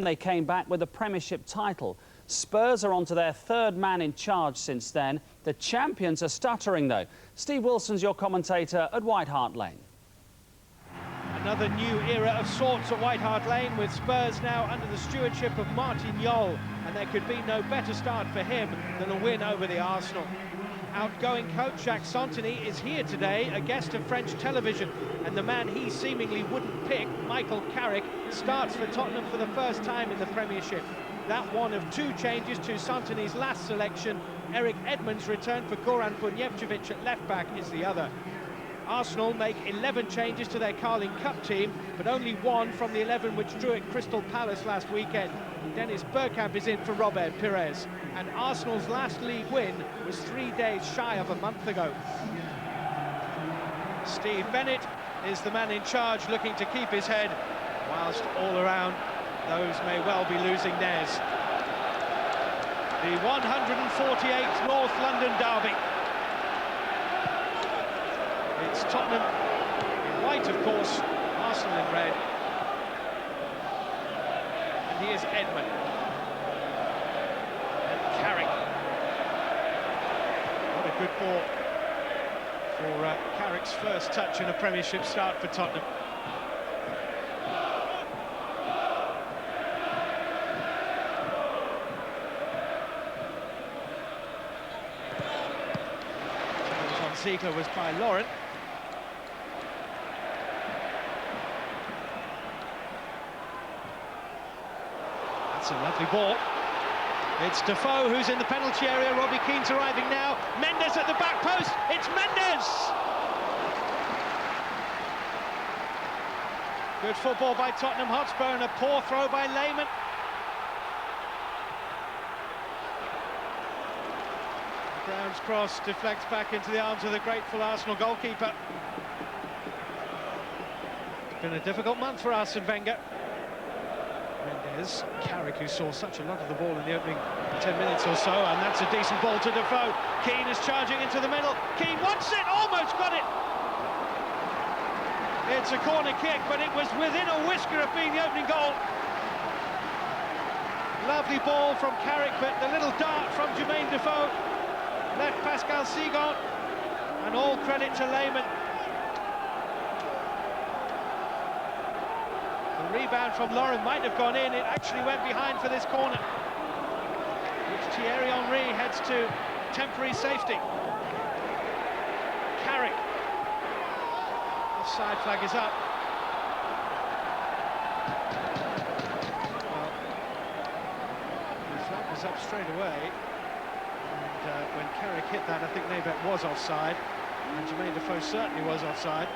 They came back with a Premiership title. Spurs are onto their third man in charge since then. The champions are stuttering, though. Steve Wilson's your commentator at White Hart Lane. Another new era of sorts at White Hart Lane, with Spurs now under the stewardship of Martin Jol, and there could be no better start for him than a win over the Arsenal. Outgoing coach Jacques Santini is here today, a guest of French television, and the man he seemingly wouldn't pick, Michael Carrick, starts for Tottenham for the first time in the Premiership. That one of two changes to Santini's last selection. Eric Edmonds' return for Goran Bunjevcevic at left-back is the other. Arsenal make 11 changes to their Carling Cup team, but only one from the 11 which drew at Crystal Palace last weekend. Dennis Bergkamp is in for Robert Pires, and Arsenal's last league win was 3 days shy of a month ago. Steve Bennett is the man in charge, looking to keep his head, whilst all around those may well be losing theirs. The 148th North London derby. It's Tottenham in white, of course, Arsenal in red. And here's Edmund. And Carrick. What a good ball for Carrick's first touch in a Premiership start for Tottenham. Ziegler was by Lauren. That's a lovely ball. It's Defoe who's in the penalty area. Robbie Keane's arriving now. Mendes at the back post. It's Mendes! Good football by Tottenham Hotspur, and a poor throw by Lehmann. Brown's cross deflects back into the arms of the grateful Arsenal goalkeeper. It's been a difficult month for Arsene Wenger. Mendes, Carrick, who saw such a lot of the ball in the opening 10 minutes or so, and that's a decent ball to Defoe. Keane is charging into the middle. Keane wants it, almost got it. It's a corner kick, but it was within a whisker of being the opening goal. Lovely ball from Carrick, but the little dart from Jermaine Defoe left Pascal Sigon, and all credit to Lehmann. The rebound from Lauren might have gone in. It actually went behind for this corner, which Thierry Henry heads to temporary safety. Carrick. Offside flag is up. Well, the flag was up straight away. When Carrick hit that, I think Nebet was offside, and Jermaine Defoe certainly was offside.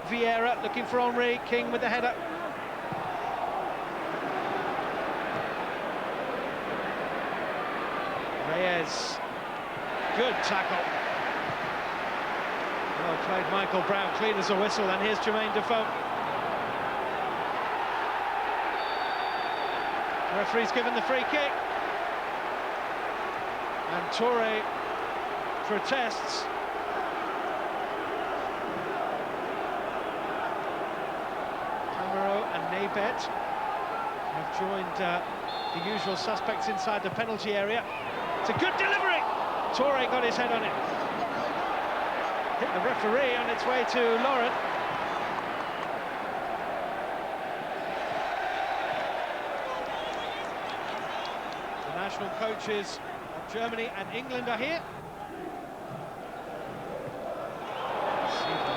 Vieira looking for Henry, King with the header. Reyes, good tackle. Well played, Michael Brown, clean as a whistle, and here's Jermaine Defoe. Referee's given the free kick, and Toure protests. Camero and Nebet have joined the usual suspects inside the penalty area. It's a good delivery. Toure got his head on it. Hit the referee on its way to Lauren. National coaches of Germany and England are here.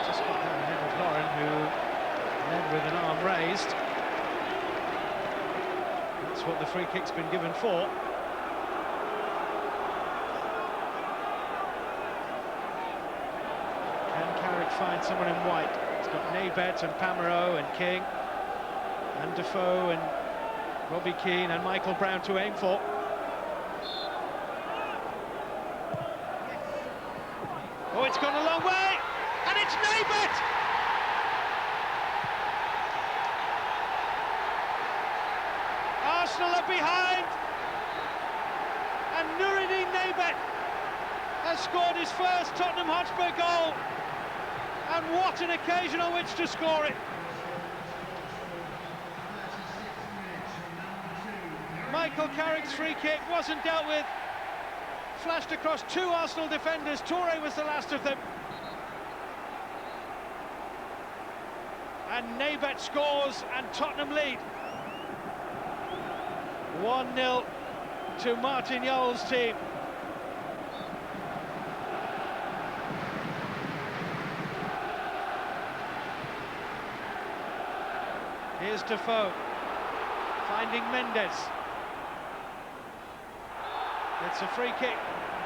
Just got there ahead of Lauren, who led with an arm raised. That's what the free kick's been given for. Can Carrick find someone in white? It's got Nebet and Pamero and King and Defoe and Robbie Keane and Michael Brown to aim for. Oh, it's gone a long way, and it's Nebet! Arsenal are behind, and Nuruddin Nebet has scored his first Tottenham Hotspur goal, and what an occasion on which to score it. Michael Carrick's free kick wasn't dealt with, flashed across two Arsenal defenders. Toure was the last of them. And Naybet scores and Tottenham lead 1-0 to Martin Jol's team. Here's Defoe finding Mendes. It's a free kick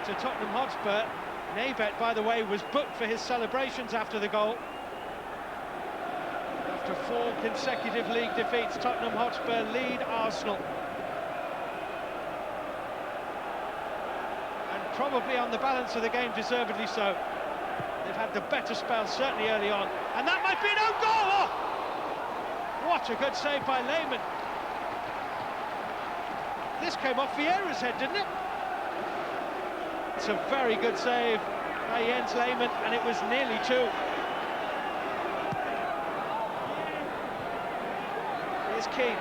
to Tottenham Hotspur. Naybet, by the way, was booked for his celebrations after the goal. After 4 consecutive league defeats, Tottenham Hotspur lead Arsenal. And probably on the balance of the game, deservedly so. They've had the better spell, certainly early on. And that might be an own goal! Oh! What a good save by Lehmann. This came off Vieira's head, didn't it? It's a very good save by Jens Lehmann, and it was nearly 2. Here's Keane.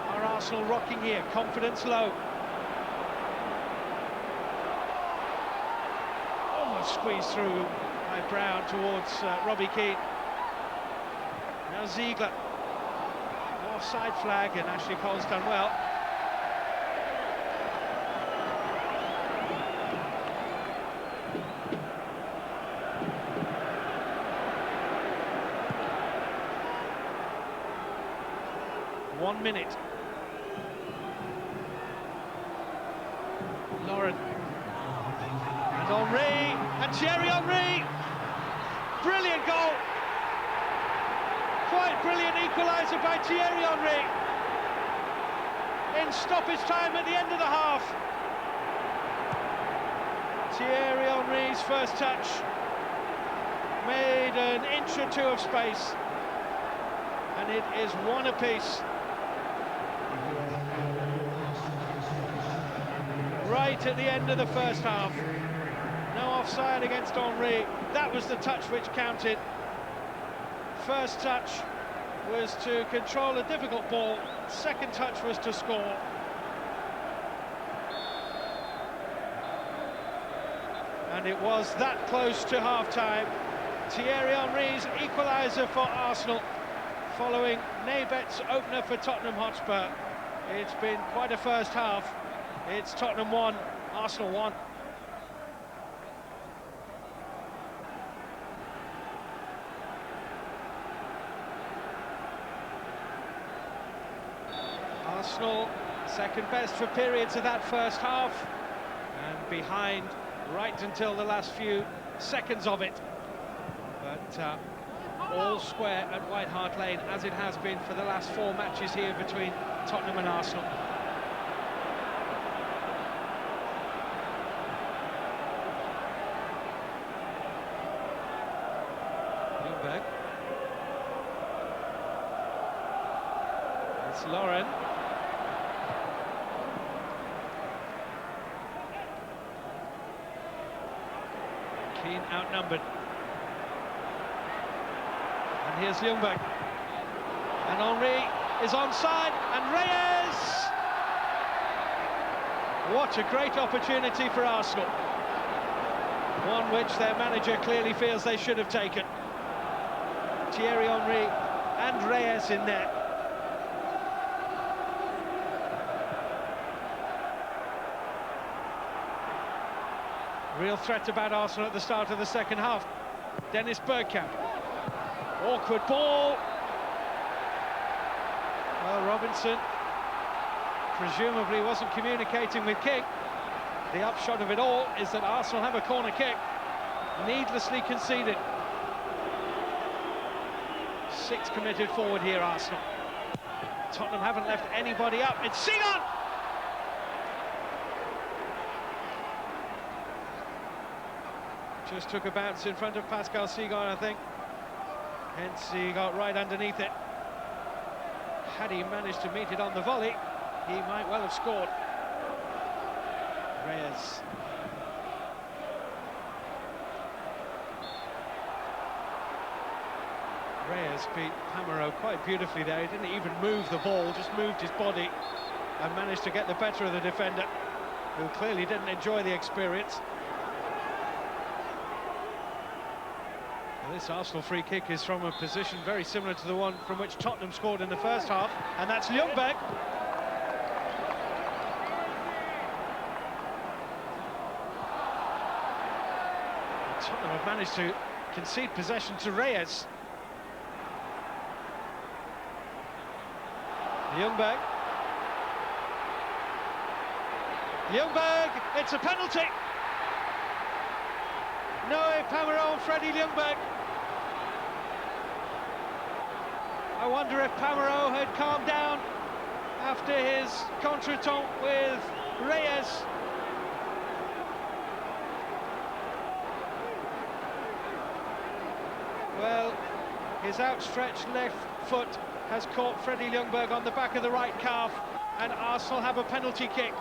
Are Arsenal rocking here? Confidence low. Almost squeezed through by Brown towards Robbie Keane. Now Ziegler. Offside flag, and Ashley Cole's done well. One minute. Lauren. And Henry, and Thierry Henry. Brilliant goal. Quite brilliant equaliser by Thierry Henry in stoppage time at the end of the half. Thierry Henry's first touch made an inch or 2 of space, and it is 1 apiece. Right at the end of the first half. No offside against Henry. That was the touch which counted. First touch was to control a difficult ball. Second touch was to score. And it was that close to half-time. Thierry Henry's equaliser for Arsenal, following Naybet's opener for Tottenham Hotspur. It's been quite a first half. It's Tottenham 1, Arsenal 1. Arsenal second best for periods of that first half, and behind right until the last few seconds of it. But all square at White Hart Lane, as it has been for the last 4 matches here between Tottenham and Arsenal. Ljungberg. It's Lauren. Keane outnumbered. And here's Ljungberg. And Henry is onside, and Reyes! What a great opportunity for Arsenal. One which their manager clearly feels they should have taken. Thierry Henry and Reyes in there. Real threat about Arsenal at the start of the second half. Dennis Bergkamp. Awkward ball. Well, Robinson presumably wasn't communicating with King. The upshot of it all is that Arsenal have a corner kick, needlessly conceded. 6 committed forward here, Arsenal. Tottenham haven't left anybody up. It's Sigon! Just took a bounce in front of Pascal Sigon, I think. Hence he got right underneath it. Had he managed to meet it on the volley, he might well have scored. Reyes. Reyes beat Pamereau quite beautifully there. He didn't even move the ball, just moved his body and managed to get the better of the defender, who clearly didn't enjoy the experience. And this Arsenal free kick is from a position very similar to the one from which Tottenham scored in the first half, and that's Ljungberg. Tottenham have managed to concede possession to Reyes. Ljungberg. Ljungberg, it's a penalty. Noé Pamereau and Freddie Ljungberg. I wonder if Pamereau had calmed down after his contretemps with Reyes. Well, his outstretched left foot has caught Freddie Ljungberg on the back of the right calf, and Arsenal have a penalty kick.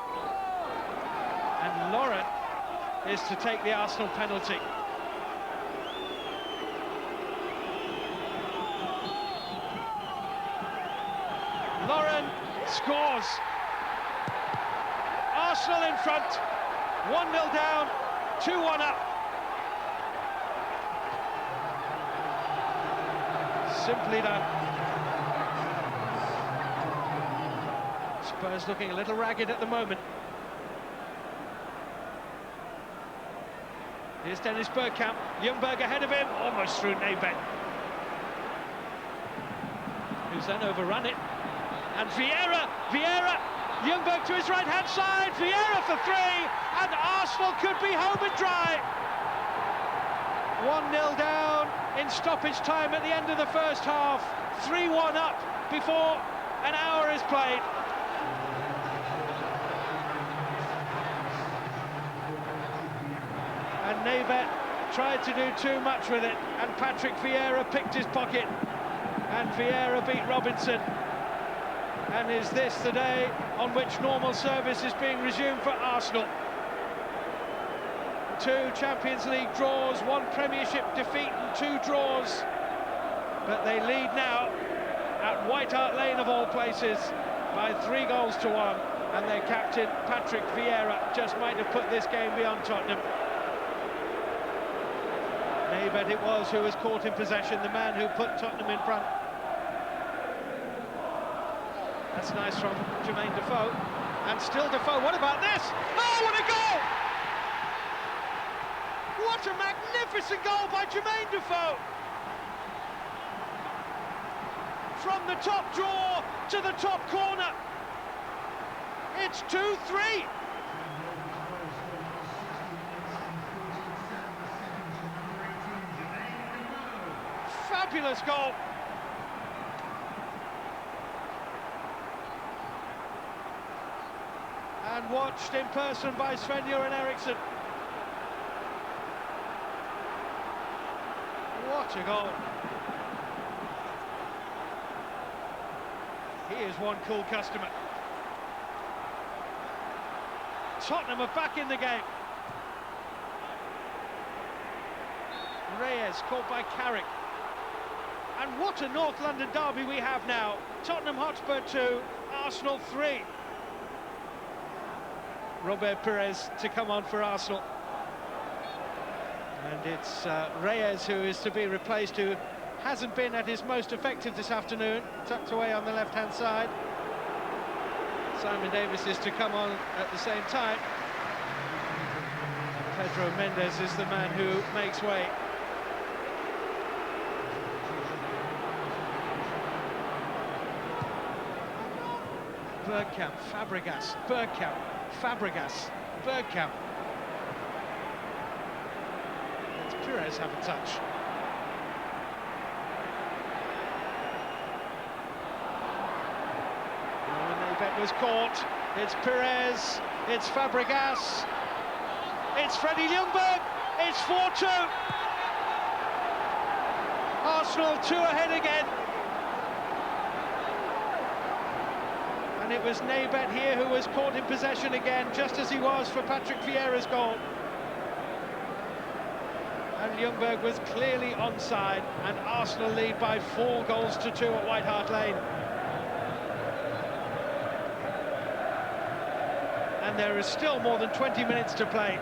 And Lauren is to take the Arsenal penalty. Lauren scores. Arsenal in front, 1-0 down, 2-1 up. Simply done. Spurs looking a little ragged at the moment. Here's Dennis Bergkamp. Ljungberg ahead of him, almost through Nebet, who's then overrun it. And Vieira, Ljungberg to his right-hand side, Vieira for three, and Arsenal could be home and dry. 1-0 down in stoppage time at the end of the first half, 3-1 up before an hour is played. And Nebet tried to do too much with it, and Patrick Vieira picked his pocket, and Vieira beat Robinson. And is this the day on which normal service is being resumed for Arsenal? 2 Champions League draws, 1 Premiership defeat and 2 draws. But they lead now at White Hart Lane of all places by 3 goals to 1. And their captain, Patrick Vieira, just might have put this game beyond Tottenham. Nebet it was who was caught in possession, the man who put Tottenham in front. That's nice from Jermaine Defoe. And still Defoe, what about this? Oh, what a goal! What a magnificent goal by Jermaine Defoe! From the top draw to the top corner. It's 2-3. Fabulous goal. And watched in person by Sven-Göran Eriksson. What a goal. He is one cool customer. Tottenham are back in the game. Reyes caught by Carrick. And what a North London derby we have now. Tottenham Hotspur 2, Arsenal 3. Robert Pires to come on for Arsenal. And it's Reyes who is to be replaced, who hasn't been at his most effective this afternoon, tucked away on the left-hand side. Simon Davis is to come on at the same time. And Pedro Mendes is the man who makes way. Bergkamp, Fabregas, Bergkamp, Fabregas, Bergkamp. Let's Pires have a touch. Nebet was caught. It's Pires, it's Fabregas, it's Freddie Ljungberg, it's 4-2. Arsenal 2 ahead again. And it was Naybet here who was caught in possession again, just as he was for Patrick Vieira's goal. And Ljungberg was clearly onside, and Arsenal lead by 4-2 at White Hart Lane. And there is still more than 20 minutes to play.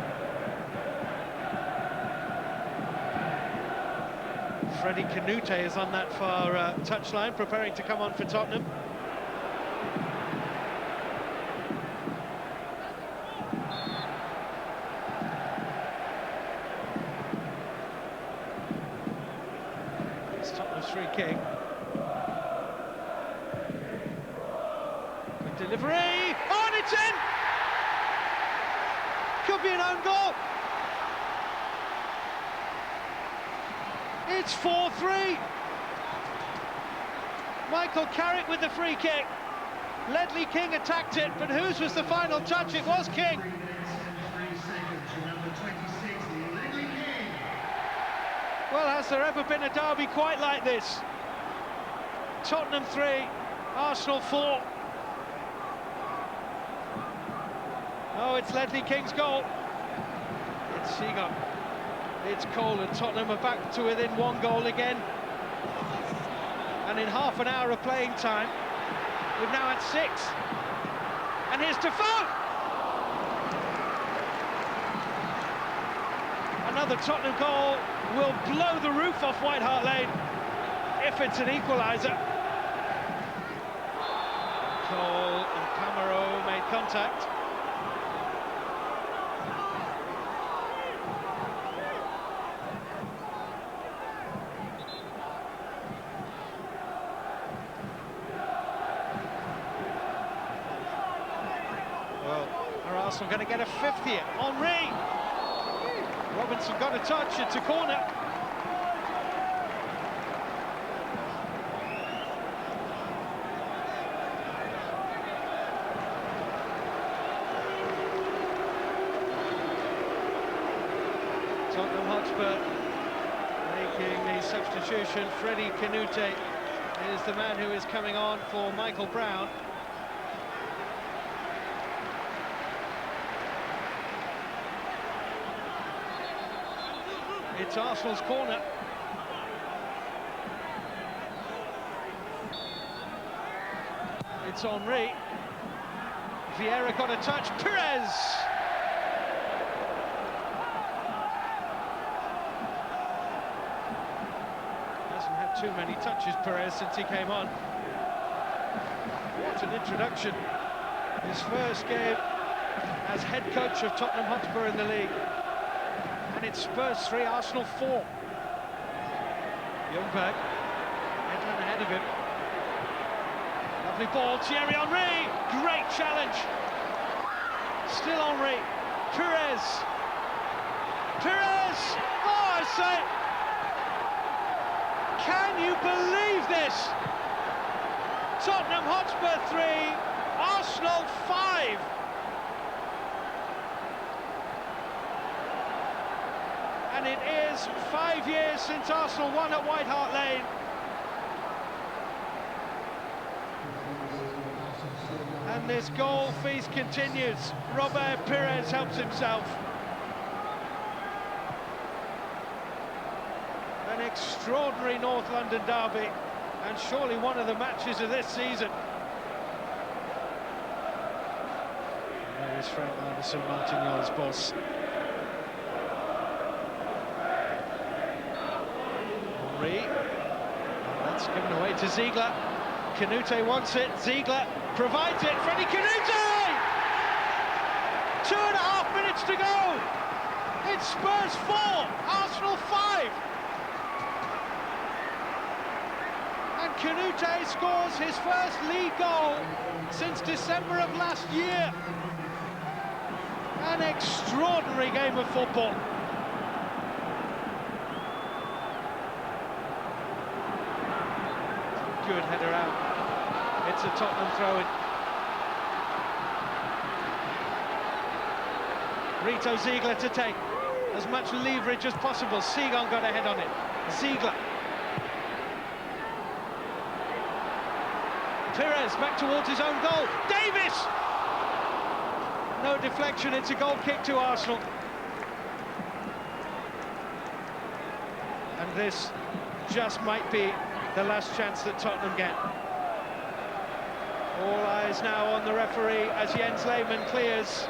Freddie Canute is on that far touchline, preparing to come on for Tottenham. It's Tottenham's free kick. Good delivery. Oh, and it's in! Could be an own goal. It's 4-3. Michael Carrick with the free kick. Ledley King attacked it, but whose was the final touch? It was King. Well, has there ever been a derby quite like this? Tottenham 3, Arsenal 4. Oh, it's Ledley King's goal. It's Seagull. It's Cole, and Tottenham are back to within 1 goal again. And in half an hour of playing time, we've now had 6. And here's Defoe! Another Tottenham goal will blow the roof off White Hart Lane if it's an equaliser. Cole and Camero made contact. Are Arsenal going to get a 5th here? Henry! Robinson got a touch, it's a corner. Tottenham Hotspur making the substitution. Freddie Canute is the man who is coming on for Michael Brown. It's Arsenal's corner. It's Henry. Vieira got a touch. Perez! Hasn't had too many touches, Perez, since he came on. What an introduction. His first game as head coach of Tottenham Hotspur in the league. And it's Spurs 3, Arsenal 4. Ljungberg, Edlund ahead of him. Lovely ball, Thierry Henry, great challenge. Still Henry, Perez. Perez, oh I say, can you believe this? Tottenham Hotspur 3, Arsenal 5. And it is 5 years since Arsenal won at White Hart Lane. And this goal feast continues. Robert Pires helps himself. An extraordinary North London derby, and surely one of the matches of this season. There is Frank Anderson, Martignol's boss. That's given away to Ziegler. Canute wants it. Ziegler provides it. Freddie Canute! 2.5 minutes to go. It's Spurs 4, Arsenal 5. And Canute scores his first league goal since December of last year. An extraordinary game of football. Good header out. It's a Tottenham throw-in. Rito Ziegler to take as much leverage as possible. Seagon got a head on it. Ziegler. Pires back towards his own goal. Davis! No deflection, it's a goal kick to Arsenal. And this just might be the last chance that Tottenham get. All eyes now on the referee as Jens Lehmann clears.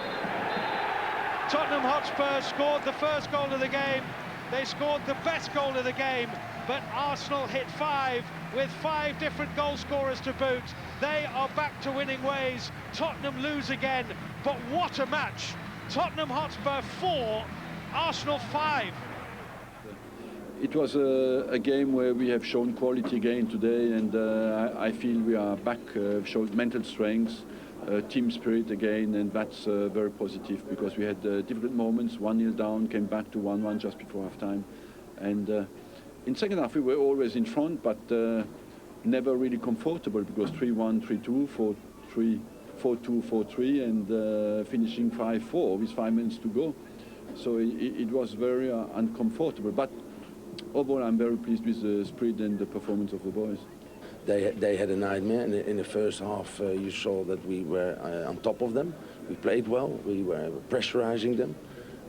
Tottenham Hotspur scored the first goal of the game. They scored the best goal of the game, but Arsenal hit 5 with 5 different goal scorers to boot. They are back to winning ways. Tottenham lose again, but what a match. Tottenham Hotspur 4, Arsenal 5. It was a game where we have shown quality again today, and I feel we are back, showed mental strength, team spirit again, and that's very positive because we had difficult moments, 1-0 down, came back to 1-1 just before half-time. And in second half we were always in front, but never really comfortable because 3-1, 3-2, 4-3, 4-2, 4-3, and finishing 5-4 with 5 minutes to go. So it was very uncomfortable. But overall, I'm very pleased with the spirit and the performance of the boys. They had a nightmare. In the first half, you saw that we were on top of them. We played well. We were pressurizing them.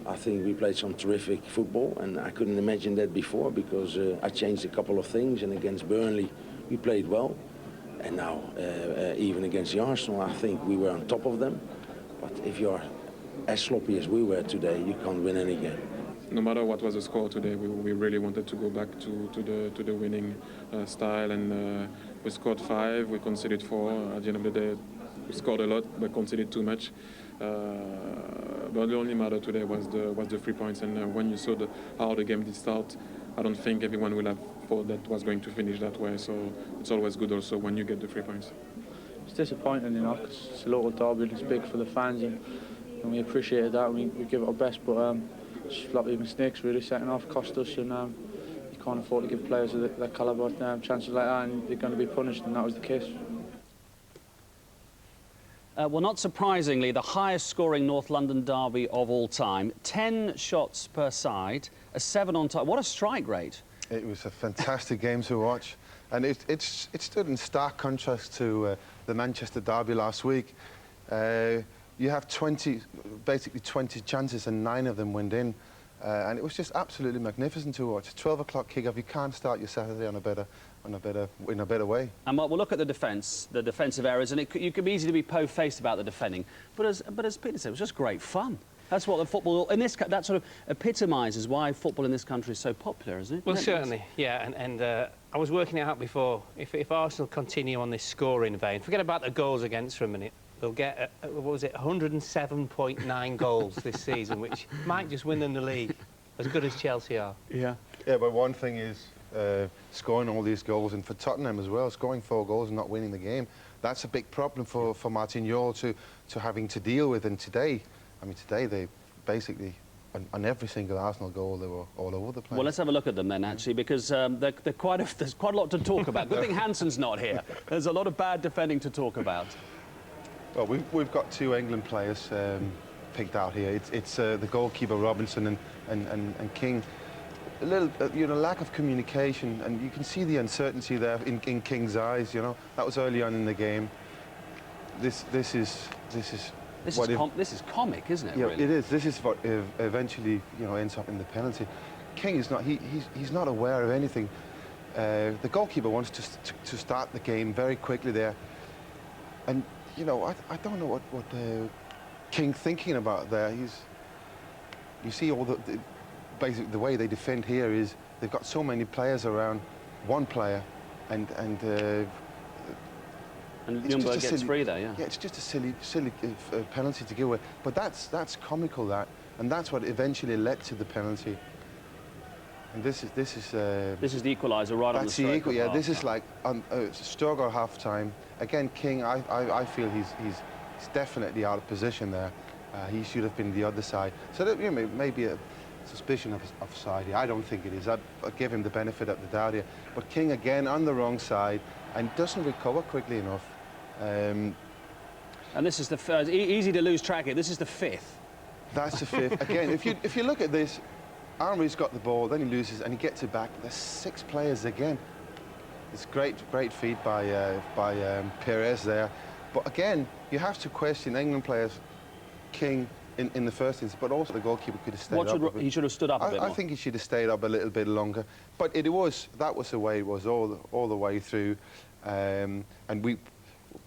I think we played some terrific football, and I couldn't imagine that before because I changed a couple of things. And against Burnley, we played well. And now, even against the Arsenal, I think we were on top of them. But if you're as sloppy as we were today, you can't win any game. No matter what was the score today, we really wanted to go back to the winning style, and we scored 5, we conceded 4. At the end of the day, we scored a lot, but conceded too much. But the only matter today was the 3 points, and when you saw how the game did start, I don't think everyone will have thought that was going to finish that way. So it's always good also when you get the 3 points. It's disappointing, you know, because it's a local derby and it's big for the fans, and we appreciated that. We give it our best, but sloppy mistakes really second half cost us, and you can't afford to give players of that calibre chances like that, and they're going to be punished, and that was the case. Well, not surprisingly, the highest scoring North London derby of all time. 10 shots per side, a 7 on target. What a strike rate. It was a fantastic game to watch, and it stood in stark contrast to the Manchester derby last week. You have basically 20 chances and 9 of them went in, and it was just absolutely magnificent to watch. 12 o'clock kick-off. You can't start your Saturday in a better way. And we'll look at the defence, the defensive errors, and you could be easy to be po-faced about the defending. But as Peter said, it was just great fun. That's what the football in this that sort of epitomises why football in this country is so popular, isn't it? Well, certainly, yeah. And I was working it out before. If Arsenal continue on this scoring vein, forget about the goals against for a minute. They'll get, what was it, 107.9 goals this season, which might just win them the league, as good as Chelsea are. Yeah. Yeah, but one thing is scoring all these goals, and for Tottenham as well, scoring 4 goals and not winning the game, that's a big problem for Martin Jol to having to deal with. And today, I mean, today they basically, on every single Arsenal goal, they were all over the place. Well, let's have a look at them then, actually, because there's quite a lot to talk about. Good thing Hansen's not here. There's a lot of bad defending to talk about. Well, we've got 2 England players picked out here. It's the goalkeeper Robinson and King. A little, lack of communication, and you can see the uncertainty there in King's eyes. You know, that was early on in the game. This is comic, isn't it? Yeah, really? It is. This is what eventually ends up in the penalty. King is not. He's not aware of anything. The goalkeeper wants to start the game very quickly there, and. You know, I don't know what King thinking about there. You see all basically the way they defend here is they've got so many players around one player, and Ljungberg gets free there, yeah. Yeah, it's just a silly penalty to give away. But that's comical, and that's what eventually led to the penalty. And this is the equaliser right on the stroke. That's the equal. Yeah, this is like Sturger half time. Again, King. I feel he's definitely out of position there. He should have been the other side. So that, maybe a suspicion of offside here. I don't think it is. I give him the benefit of the doubt here. But King again on the wrong side and doesn't recover quickly enough. And this is the first. Easy to lose track of. This is the 5th. That's the 5th. Again, if you look at this. Henry's got the ball, then he loses, and he gets it back. There's 6 players again. It's great feed by Perez there. But again, you have to question England players, King in the first instance, but also the goalkeeper could have stayed up. He should have stood up a bit more. I think he should have stayed up a little bit longer. But that was the way it was all the way through. And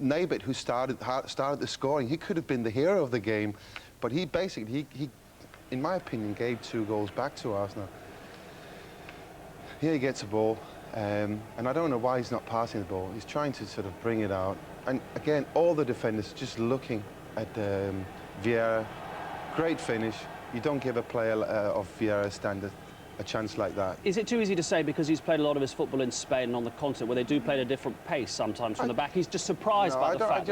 Naibet, who started the scoring, he could have been the hero of the game, but he basically, in my opinion, gave 2 goals back to Arsenal. Here he gets a ball, and I don't know why he's not passing the ball. He's trying to sort of bring it out. And again, all the defenders just looking at Vieira. Great finish. You don't give a player of Vieira's standard a chance like that. Is it too easy to say because he's played a lot of his football in Spain and on the continent where they do play at a different pace sometimes from the back? He's just surprised by the fact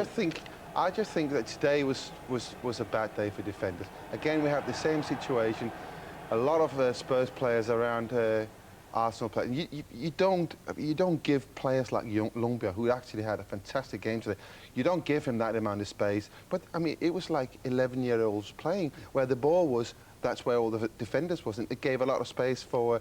I just think that today was a bad day for defenders. Again, we have the same situation. A lot of Spurs players around Arsenal players. You don't give players like Ljungberg, who actually had a fantastic game today, you don't give him that amount of space. But I mean, it was like 11-year-olds playing, where the ball was. That's where all the defenders wasn't. It gave a lot of space for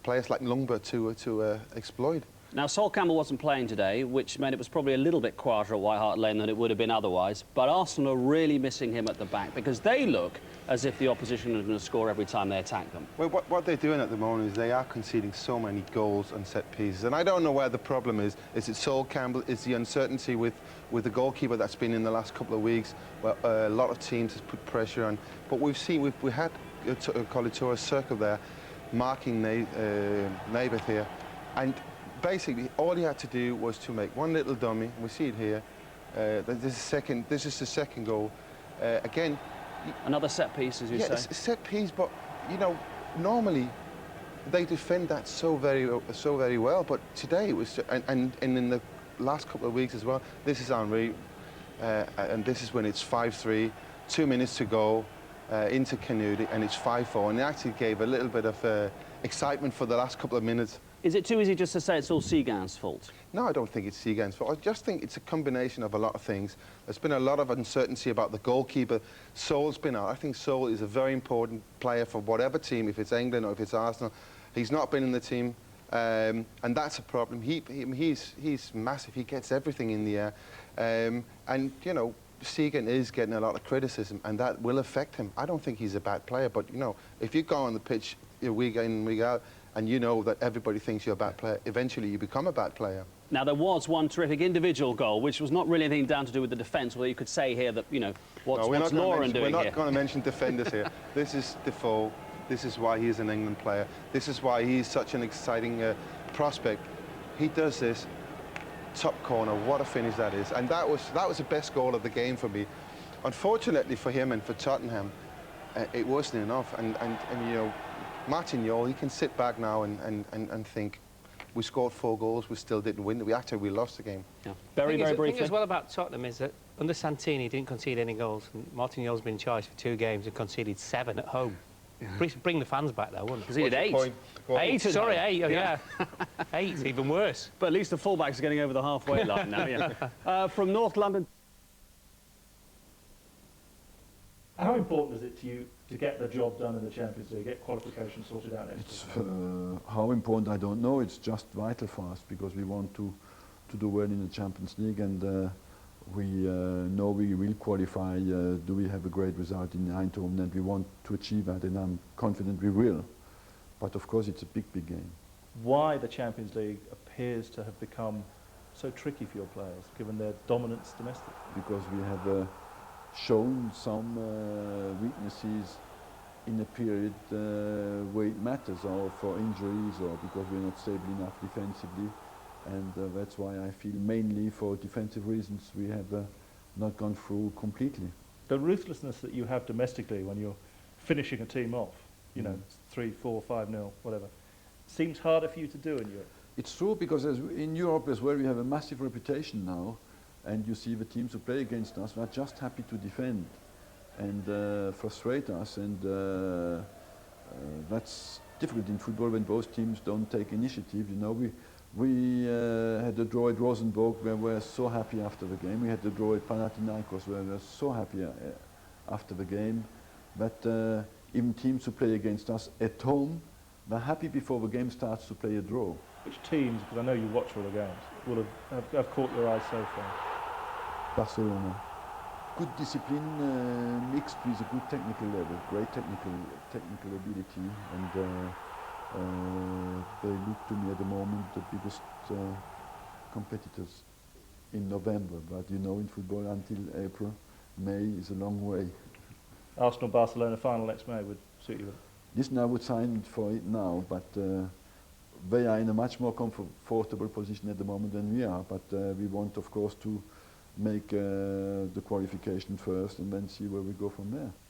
players like Ljungberg to exploit. Now, Sol Campbell wasn't playing today, which meant it was probably a little bit quieter at White Hart Lane than it would have been otherwise. But Arsenal are really missing him at the back because they look as if the opposition are going to score every time they attack them. Well, what they're doing at the moment is they are conceding so many goals on set pieces. And I don't know where the problem is. Is it Sol Campbell? Is the uncertainty with the goalkeeper that's been in the last couple of weeks? Well, a lot of teams has put pressure on. But we've seen, we had Colatura circle there, marking Naibet here. And basically, all he had to do was to make one little dummy. We see it here. This is the second goal. Again, another set piece, as you say. Yeah, it's a set piece, but you know, normally they defend that so very well. But today it was, and in the last couple of weeks as well. This is Henry, and this is when it's 5-3, 2 minutes to go into Canute, and it's 5-4, and it actually gave a little bit of excitement for the last couple of minutes. Is it too easy just to say it's all Seagan's fault? No, I don't think it's Seagan's fault. I just think it's a combination of a lot of things. There's been a lot of uncertainty about the goalkeeper. Sol's been out. I think Sol is a very important player for whatever team, if it's England or if it's Arsenal. He's not been in the team, and that's a problem. He's massive. He gets everything in the air. And, you know, Seagan is getting a lot of criticism, and that will affect him. I don't think he's a bad player, but, you know, if you go on the pitch week in and week out, and you know that everybody thinks you're a bad player, eventually you become a bad player. Now, there was one terrific individual goal, which was not really anything down to do with the defence, although you could say here that, you know, what's Lauren doing here? We're not going to mention defenders here. This is Defoe. This is why he's an England player. This is why he's such an exciting prospect. He does this, top corner, what a finish that is. And that was the best goal of the game for me. Unfortunately for him and for Tottenham, it wasn't enough. And you know, Martin Jol, he can sit back now and think, we scored 4 goals, we still didn't win. We lost the game. Yeah. Very briefly. The thing as well about Tottenham is that under Santini, he didn't concede any goals. And Martin Jol's been in charge for 2 games and conceded 7 at home. Yeah. Bring the fans back there, wouldn't it? Conceded 8. 8, sorry, 8, oh, yeah. 8, even worse. But at least the fullbacks are getting over the halfway line now, yeah. From North London. How important is it to you to get the job done in the Champions League, get qualification sorted out next year? How important, I don't know. It's just vital for us because we want to do well in the Champions League, and we know we will qualify. Do we have a great result in Eindhoven, and we want to achieve that, and I'm confident we will. But of course, it's a big game. Why the Champions League appears to have become so tricky for your players, given their dominance domestically? Because we have shown some weaknesses in a period where it matters, or for injuries, or because we're not stable enough defensively, and that's why I feel mainly for defensive reasons we have not gone through completely. The ruthlessness that you have domestically when you're finishing a team off, you know, 3, 4, 5-0, whatever, seems harder for you to do in Europe. It's true, because in Europe as well we have a massive reputation now. And you see the teams who play against us are just happy to defend and frustrate us, and that's difficult in football when both teams don't take initiative. You know, we had a draw at Rosenborg where we were so happy after the game. We had a draw at Panathinaikos where we were so happy after the game. But even teams who play against us at home, They're happy before the game starts to play a draw. Which teams, because I know you watch all the games, will have caught your eye so far? Barcelona. Good discipline mixed with a good technical level, great technical ability, and they look to me at the moment the biggest competitors in November. But you know, in football until April, May is a long way. Arsenal-Barcelona final next May would suit you? Listen, I would sign for it now, but they are in a much more comfortable position at the moment than we are. But we want, of course, to make the qualification first and then see where we go from there.